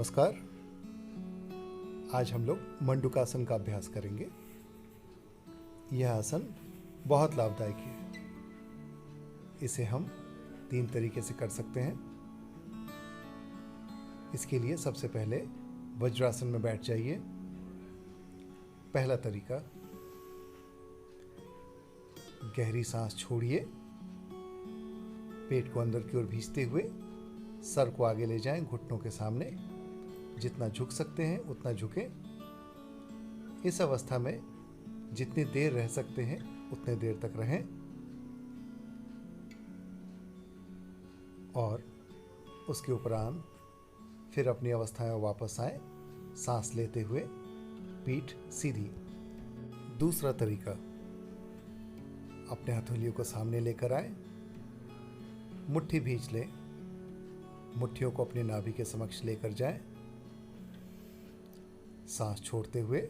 नमस्कार। आज हम लोग मंडूकासन का अभ्यास करेंगे। यह आसन बहुत लाभदायक है। इसे हम 3 तरीके से कर सकते हैं। इसके लिए सबसे पहले वज्रासन में बैठ जाइए। पहला तरीका, गहरी सांस छोड़िए, पेट को अंदर की ओर खींचते हुए सर को आगे ले जाएं, घुटनों के सामने। जितना झुक सकते हैं उतना झुकें। इस अवस्था में जितनी देर रह सकते हैं उतने देर तक रहें और उसके उपरांत फिर अपनी अवस्था में वापस आए, सांस लेते हुए पीठ सीधी। दूसरा तरीका, अपने हथेलियों को सामने लेकर आए, मुट्ठी भींच लें, मुट्ठियों को अपनी नाभि के समक्ष लेकर जाएं, सांस छोड़ते हुए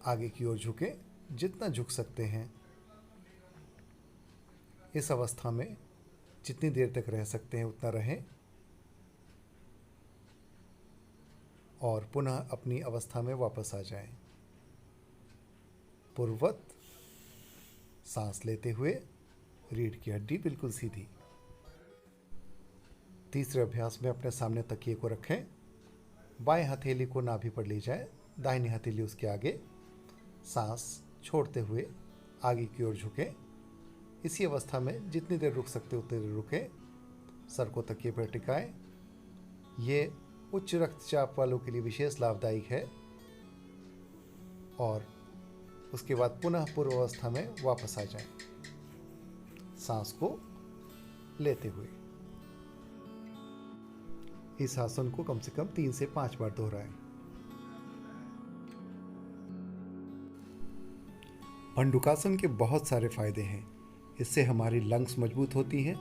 आगे की ओर झुकें, जितना झुक सकते हैं। इस अवस्था में जितनी देर तक रह सकते हैं उतना रहें और पुनः अपनी अवस्था में वापस आ जाएं। पूर्ववत सांस लेते हुए रीढ़ की हड्डी बिल्कुल सीधी। तीसरे अभ्यास में अपने सामने तकिए को रखें, बाएं हथेली को नाभि पर ले जाएं, दाहिनी हथेली उसके आगे, सांस छोड़ते हुए आगे की ओर झुकें। इसी अवस्था में जितनी देर रुक सकते उतनी देर रुकें। सर को तकिए पर टिकाएं। ये उच्च रक्तचाप वालों के लिए विशेष लाभदायक है और उसके बाद पुनः पूर्व अवस्था में वापस आ जाएं, सांस को लेते हुए। इस आसन को कम से कम 3 से 5 बार दोहराएं। मंडूकासन के बहुत सारे फायदे हैं। इससे हमारी लंग्स मजबूत होती हैं,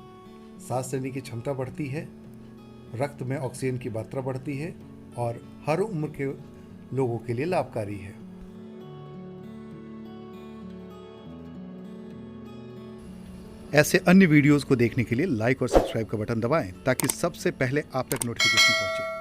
सांस लेने की क्षमता बढ़ती है, रक्त में ऑक्सीजन की मात्रा बढ़ती है और हर उम्र के लोगों के लिए लाभकारी है। ऐसे अन्य वीडियोस को देखने के लिए लाइक और सब्सक्राइब का बटन दबाएं ताकि सबसे पहले आप तक नोटिफिकेशन पहुंचे।